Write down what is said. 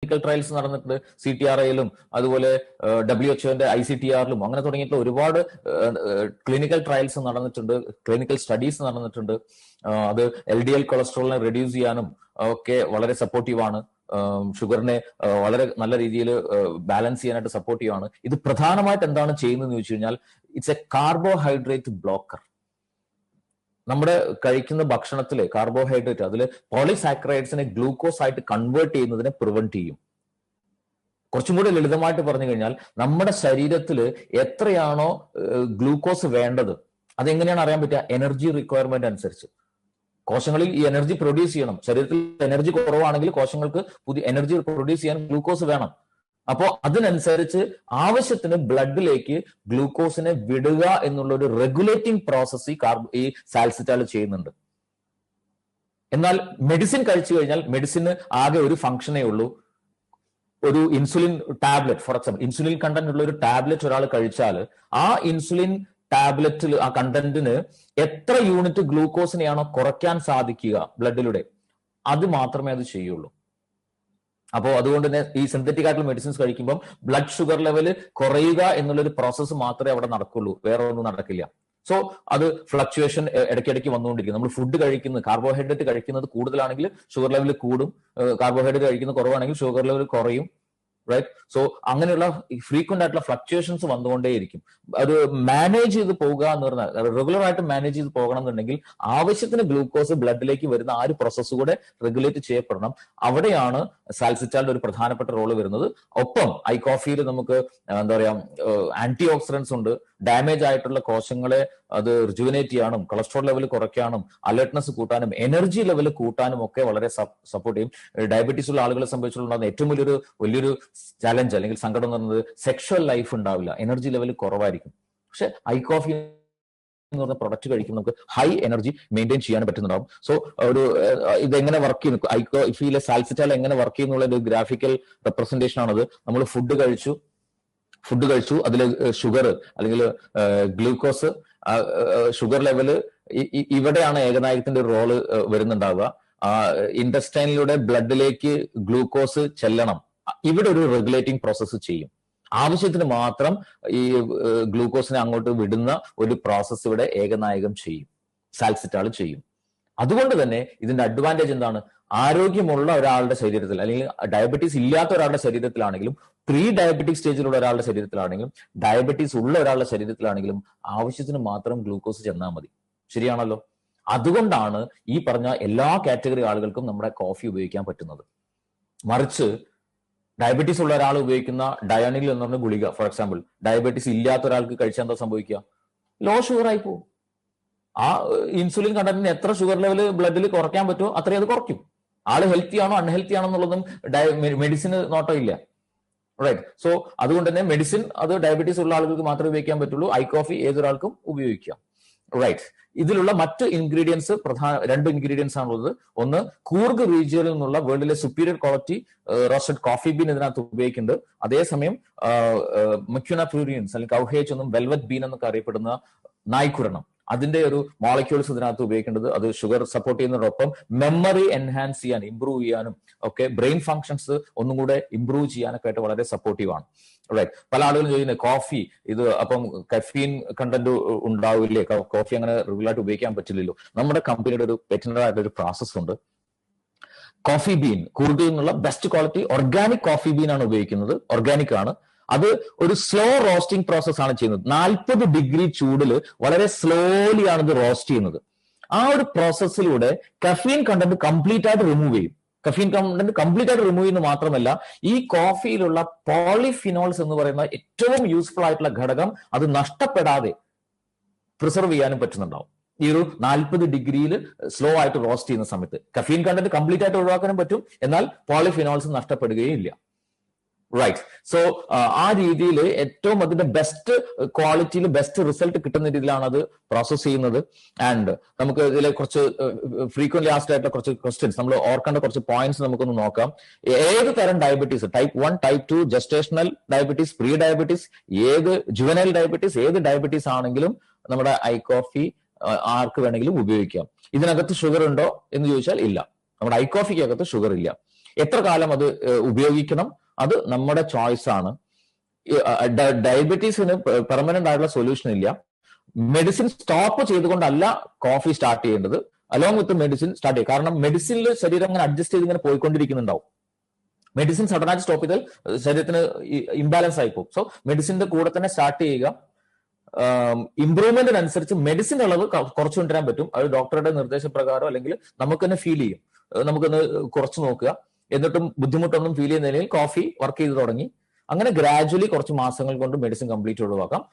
Clinical trials നടന്നിട്ടുണ്ട്, CTRIയിലും അതുപോലെ WHO ICTRലും അങ്ങനെ തുടങ്ങിയിട്ടുള്ള ഒരുപാട് ക്ലിനിക്കൽ ട്രയൽസ് നടന്നിട്ടുണ്ട്, ക്ലിനിക്കൽ സ്റ്റഡീസ് നടന്നിട്ടുണ്ട്. അത് LDL കൊളസ്ട്രോളിനെ റെഡ്യൂസ് ചെയ്യാനും ഒക്കെ വളരെ സപ്പോർട്ടീവാണ്. ഷുഗറിനെ വളരെ നല്ല രീതിയിൽ ബാലൻസ് ചെയ്യാനായിട്ട് സപ്പോർട്ടീവാണ്. ഇത് പ്രധാനമായിട്ട് എന്താണ് ചെയ്യുന്നതെന്ന് ചോദിച്ചു കഴിഞ്ഞാൽ ഇറ്റ്സ് എ കാർബോഹൈഡ്രേറ്റ് ബ്ലോക്കർ. നമ്മുടെ കഴിക്കുന്ന ഭക്ഷണത്തിലെ കാർബോഹൈഡ്രേറ്റ് അതിൽ പോളിസാക്കറൈഡ്സിനെ ഗ്ലൂക്കോസ് ആയിട്ട് കൺവേർട്ട് ചെയ്യുന്നതിനെ പ്രിവെന്റ് ചെയ്യും. കുറച്ചും കൂടി ലളിതമായിട്ട് പറഞ്ഞു കഴിഞ്ഞാൽ നമ്മുടെ ശരീരത്തിൽ എത്രയാണോ ഗ്ലൂക്കോസ് വേണ്ടത് അതെങ്ങനെയാണ് അറിയാൻ പറ്റുക? എനർജി റിക്വയർമെന്റ് അനുസരിച്ച്. കോശങ്ങളിൽ ഈ എനർജി പ്രൊഡ്യൂസ് ചെയ്യണം. ശരീരത്തിൽ എനർജി കുറവാണെങ്കിൽ കോശങ്ങൾക്ക് പുതിയ എനർജി പ്രൊഡ്യൂസ് ചെയ്യാൻ ഗ്ലൂക്കോസ് വേണം. അപ്പോൾ അതിനനുസരിച്ച് ആവശ്യത്തിന് ബ്ലഡിലേക്ക് ഗ്ലൂക്കോസിനെ വിടുക എന്നുള്ള ഒരു റെഗുലേറ്റിംഗ് പ്രോസസ് ഈ സാൽസിറ്റാൾ ചെയ്യുന്നുണ്ട്. എന്നാൽ മെഡിസിൻ കഴിച്ചു കഴിഞ്ഞാൽ മെഡിസിന് ആകെ ഒരു ഫംഗ്ഷനേ ഉള്ളൂ. ഒരു insulin tablet, for example insulin content ഉള്ള ഒരു ടാബ്ലറ്റ് ഒരാൾ കഴിച്ചാൽ ആ ഇൻസുലിൻ ടാബ്ലറ്റിൽ ആ കണ്ടന്റിന് എത്ര യൂണിറ്റ് ഗ്ലൂക്കോസിനെയാണോ കുറയ്ക്കാൻ സാധിക്കുക ബ്ലഡിലൂടെ, അത് മാത്രമേ അത് ചെയ്യുള്ളൂ. അപ്പോൾ അതുകൊണ്ട് തന്നെ ഈ സിന്തറ്റിക് ആയിട്ടുള്ള മെഡിസിൻസ് കഴിക്കുമ്പോൾ ബ്ലഡ് ഷുഗർ ലെവല് കുറയുക എന്നുള്ളൊരു പ്രോസസ്സ് മാത്രമേ അവിടെ നടക്കുള്ളൂ, വേറെ ഒന്നും നടക്കില്ല. സോ അത് ഫ്ലക്ച്വേഷൻ ഇടയ്ക്കിടയ്ക്ക് വന്നുകൊണ്ടിരിക്കും. നമ്മൾ ഫുഡ് കഴിക്കുന്നത് കാർബോഹൈഡ്രേറ്റ് കഴിക്കുന്നത് കൂടുതലാണെങ്കിൽ ഷുഗർ ലെവൽ കൂടും, കാർബോഹൈഡ്രേറ്റ് കഴിക്കുന്നത് കുറവാണെങ്കിൽ ഷുഗർ ലെവൽ കുറയും. റൈറ്റ്. സോ അങ്ങനെയുള്ള ഫ്രീക്വന്റ് ആയിട്ടുള്ള ഫ്ലക്ച്വേഷൻസ് വന്നുകൊണ്ടേയിരിക്കും. അത് മാനേജ് ചെയ്ത് പോകുക എന്ന് പറഞ്ഞാൽ റെഗുലർ ആയിട്ട് മാനേജ് ചെയ്ത് പോകണം എന്നുണ്ടെങ്കിൽ ആവശ്യത്തിന് ഗ്ലൂക്കോസ് ബ്ലഡിലേക്ക് വരുന്ന ആ ഒരു പ്രോസസ്സ് കൂടെ റെഗുലേറ്റ് ചെയ്യപ്പെടണം. അവിടെയാണ് സാൽസിറ്റാളിന്റെ ഒരു പ്രധാനപ്പെട്ട റോള് വരുന്നത്. ഒപ്പം ഐ കോഫിയിൽ നമുക്ക് എന്താ പറയാ ആന്റി ഓക്സിഡൻസ് ഉണ്ട്. ഡാമേജ് ആയിട്ടുള്ള കോശങ്ങളെ അത് റിജുവിനേറ്റ് ചെയ്യാനും കൊളസ്ട്രോൾ ലെവൽ കുറയ്ക്കാനും അലേർട്ട്നെസ് കൂട്ടാനും എനർജി ലെവൽ കൂട്ടാനും ഒക്കെ വളരെ സപ്പോർട്ട് ചെയ്യും. ഡയബറ്റീസ് ഉള്ള ആളുകളെ സംബന്ധിച്ചുള്ള ഏറ്റവും വലിയൊരു ചാലഞ്ച് അല്ലെങ്കിൽ സങ്കടം എന്ന് പറയുന്നത് സെക്ഷൽ ലൈഫ് ഉണ്ടാവില്ല, എനർജി ലെവൽ കുറവായിരിക്കും. പക്ഷെ ഐ കോഫി എന്ന് പറഞ്ഞ പ്രൊഡക്റ്റ് കഴിക്കുമ്പോൾ നമുക്ക് ഹൈ എനർജി മെയിൻറ്റെയിൻ ചെയ്യാൻ പറ്റുന്നുണ്ടാവും. സോ ഒരു ഇതെങ്ങനെ വർക്ക് ചെയ്യുന്നു, ഐ കോഫിയിലെ സാൽസിറ്റാൾ എങ്ങനെ വർക്ക് ചെയ്യുന്നുള്ള ഒരു ഗ്രാഫിക്കൽ റെപ്രസെന്റേഷൻ ആണത്. നമ്മൾ ഫുഡ് കഴിച്ചു അതിൽ ഷുഗർ അല്ലെങ്കിൽ ഗ്ലൂക്കോസ് ഷുഗർ ലെവല് ഇവിടെയാണ് ഏകനായകത്തിന്റെ ഒരു റോള് വരുന്നുണ്ടാവുക. ഇൻറ്റസ്റ്റൈനിലൂടെ ബ്ലഡിലേക്ക് ഗ്ലൂക്കോസ് ചെല്ലണം. ഇവിടെ ഒരു റെഗുലേറ്റിംഗ് പ്രോസസ്സ് ചെയ്യും. ആവശ്യത്തിന് മാത്രം ഈ ഗ്ലൂക്കോസിനെ അങ്ങോട്ട് വിടുന്ന ഒരു പ്രോസസ്സ് ഇവിടെ ഏകനായകം ചെയ്യും, സാൽസിറ്റാൾ ചെയ്യും. അതുകൊണ്ട് തന്നെ ഇതിന്റെ അഡ്വാൻറ്റേജ് എന്താണ്? ആരോഗ്യമുള്ള ഒരാളുടെ ശരീരത്തിൽ അല്ലെങ്കിൽ ഡയബറ്റീസ് ഇല്ലാത്ത ഒരാളുടെ ശരീരത്തിലാണെങ്കിലും പ്രീ ഡയബറ്റിക് സ്റ്റേജിലുള്ള ഒരാളുടെ ശരീരത്തിലാണെങ്കിലും ഡയബറ്റീസ് ഉള്ള ഒരാളുടെ ശരീരത്തിലാണെങ്കിലും ആവശ്യത്തിന് മാത്രം ഗ്ലൂക്കോസ് ചെന്നാൽ മതി. ശരിയാണല്ലോ? അതുകൊണ്ടാണ് ഈ പറഞ്ഞ എല്ലാ കാറ്റഗറി ആളുകൾക്കും നമ്മുടെ കോഫി ഉപയോഗിക്കാൻ പറ്റുന്നത്. മറിച്ച് ഡയബറ്റീസ് ഉള്ള ഒരാൾ ഉപയോഗിക്കുന്ന ഡയോണിൽ എന്ന് പറഞ്ഞ ഗുളിക, ഫോർ എക്സാമ്പിൾ ഡയബറ്റീസ് ഇല്ലാത്ത ഒരാൾക്ക് കഴിച്ചാൽ എന്താ സംഭവിക്കുക? ലോ ഷുഗർ ആയി പോകും. ആ ഇൻസുലിൻ കണ്ടന്റിന് എത്ര ഷുഗർ ലെവൽ ബ്ലഡിൽ കുറയ്ക്കാൻ പറ്റുമോ അത്രയും അത് കുറയ്ക്കും. ആള് ഹെൽത്തി ആണോ അൺഹെൽത്തി ആണോ എന്നുള്ളതും മെഡിസിന് നോട്ടമില്ല. റൈറ്റ്. സോ അതുകൊണ്ട് തന്നെ മെഡിസിൻ അത് ഡയബറ്റീസ് ഉള്ള ആളുകൾക്ക് മാത്രമേ ഉപയോഗിക്കാൻ പറ്റുള്ളൂ. ഐ കോഫി ഏതൊരാൾക്കും ഉപയോഗിക്കാം. റൈറ്റ്. ഇതിലുള്ള മറ്റ് ഇൻഗ്രീഡിയൻസ് രണ്ട് ഇൻഗ്രീഡിയൻസ് ആണുള്ളത്. ഒന്ന്, കൂർഗ് റീജിയനിൽ നിന്നുള്ള വേൾഡിലെ superior quality roasted coffee bean ഇതിനകത്ത് ഉപയോഗിക്കുന്നുണ്ട്. അതേസമയം മക്യുന ഫ്ലൂറിയൻസ് അല്ലെങ്കിൽ കൗഹേജ് എന്നും വെൽവെറ്റ് ബീൻ എന്നൊക്കെ അറിയപ്പെടുന്ന നായ്ക്കുരണം, അതിന്റെ ഒരു മോളിക്യൂൾസ് ഇതിനകത്ത് ഉപയോഗിക്കേണ്ടത്. അത് ഷുഗർ സപ്പോർട്ട് ചെയ്യുന്നതോടൊപ്പം മെമ്മറി എൻഹാൻസ് ചെയ്യാൻ, ഇംപ്രൂവ് ചെയ്യാനും ഒക്കെ ബ്രെയിൻ ഫങ്ഷൻസ് ഒന്നും കൂടെ ഇംപ്രൂവ് ചെയ്യാനൊക്കെ ആയിട്ട് വളരെ സപ്പോർട്ടീവ് ആണ്. റൈറ്റ്. പല ആളുകളും ചോദിക്കുന്നത് കോഫി ഇത് അപ്പം കഫീൻ കണ്ടന്റ് ഉണ്ടാവില്ലേ, കോഫി അങ്ങനെ റെഗുലറായിട്ട് ഉപയോഗിക്കാൻ പറ്റില്ലല്ലോ. നമ്മുടെ കമ്പനിയുടെ ഒരു പെറ്റന്റ് ആയിട്ട് ഒരു പ്രോസസ് ഉണ്ട്. കോഫി ബീൻ കൂർഗിൽ നിന്നുള്ള best quality organic coffee bean ആണ് ഉപയോഗിക്കുന്നത്. ഓർഗാനിക് ആണ്. അത് ഒരു സ്ലോ റോസ്റ്റിംഗ് പ്രോസസ് ആണ് ചെയ്യുന്നത്. 40 ഡിഗ്രി ചൂടിൽ വളരെ സ്ലോലി ആണ് ഇത് റോസ്റ്റ് ചെയ്യുന്നത്. ആ ഒരു പ്രോസസ്സിലൂടെ കഫീൻ കണ്ടന്റ് കംപ്ലീറ്റ് ആയിട്ട് റിമൂവ് ചെയ്യും. കഫീൻ കണ്ടന്റ് കംപ്ലീറ്റ് ആയിട്ട് റിമൂവ് ചെയ്യുന്നത് മാത്രമല്ല, ഈ കോഫിയിലുള്ള പോളിഫിനോൾസ് എന്ന് പറയുന്ന ഏറ്റവും യൂസ്ഫുൾ ആയിട്ടുള്ള ഘടകം അത് നഷ്ടപ്പെടാതെ പ്രിസർവ് ചെയ്യാനും പറ്റുന്നുണ്ടാവും. ഈ ഒരു 40 ഡിഗ്രിയിൽ സ്ലോ ആയിട്ട് റോസ്റ്റ് ചെയ്യുന്ന സമയത്ത് കഫീൻ കണ്ടന്റ് കംപ്ലീറ്റ് ആയിട്ട് ഒഴിവാക്കാനും പറ്റും, എന്നാൽ പോളിഫിനോൾസ് നഷ്ടപ്പെടുകയും ഇല്ല. റൈറ്റ്. സോ ആ രീതിയിൽ ഏറ്റവും അതിന്റെ ബെസ്റ്റ് ക്വാളിറ്റിയിൽ ബെസ്റ്റ് റിസൾട്ട് കിട്ടുന്ന രീതിയിലാണ് അത് പ്രോസസ് ചെയ്യുന്നത്. ആൻഡ് നമുക്ക് ഇതിലെ കുറച്ച് ഫ്രീക്വന്റ്ലി ആസ്ക്ഡ് ആയിട്ടുള്ള കുറച്ച് ക്വസ്റ്റ്യൻസ്, നമ്മൾ ഓർക്കേണ്ട കുറച്ച് പോയിന്റ്സ് നമുക്കൊന്ന് നോക്കാം. ഏത് തരം diabetes, type 1, type 2, gestational diabetes, pre diabetes, ഏത് ജുവനൈൽ ഡയബറ്റീസ്, ഏത് ഡയബറ്റീസ് ആണെങ്കിലും നമ്മുടെ ഐ കോഫി ആർക്ക് വേണമെങ്കിലും ഉപയോഗിക്കാം. ഇതിനകത്ത് ഷുഗർ ഉണ്ടോ എന്ന് ചോദിച്ചാൽ ഇല്ല. നമ്മുടെ ഐ കോഫിക്കകത്ത് ഷുഗർ ഇല്ല. എത്ര കാലം അത് ഉപയോഗിക്കണം അത് നമ്മുടെ ചോയ്സ് ആണ്. ഡയബറ്റീസിന് പെർമനന്റ് ആയിട്ടുള്ള സൊല്യൂഷൻ ഇല്ല. മെഡിസിൻ സ്റ്റോപ്പ് ചെയ്തുകൊണ്ടല്ല കോഫി സ്റ്റാർട്ട് ചെയ്യേണ്ടത്, അലോങ് വിത്ത് മെഡിസിൻ സ്റ്റാർട്ട് ചെയ്യുക. കാരണം മെഡിസിനിൽ ശരീരം അങ്ങനെ അഡ്ജസ്റ്റ് ചെയ്ത് ഇങ്ങനെ പോയിക്കൊണ്ടിരിക്കുന്നുണ്ടാവും. മെഡിസിൻ സഡനായിട്ട് സ്റ്റോപ്പ് ചെയ്താൽ ശരീരത്തിന് ഇംബാലൻസ് ആയിപ്പോകും. സോ മെഡിസിന്റെ കൂടെ തന്നെ സ്റ്റാർട്ട് ചെയ്യുക. ഇംപ്രൂവ്മെന്റിനനുസരിച്ച് മെഡിസിൻ അളവ് കുറച്ചു കൊണ്ടുവരാൻ പറ്റും. അത് ഡോക്ടറുടെ നിർദ്ദേശപ്രകാരം അല്ലെങ്കിൽ നമുക്ക് തന്നെ ഫീൽ ചെയ്യും, നമുക്കൊന്ന് കുറച്ച് നോക്കുക. എന്നിട്ടും ബുദ്ധിമുട്ടൊന്നും ഫീൽ ചെയ്യുന്നില്ലെങ്കിൽ കോഫി വർക്ക് ചെയ്ത് തുടങ്ങി അങ്ങനെ ഗ്രാജുവലി കുറച്ച് മാസങ്ങൾ കൊണ്ട് മെഡിസിൻ കംപ്ലീറ്റ് ഒഴിവാക്കാം.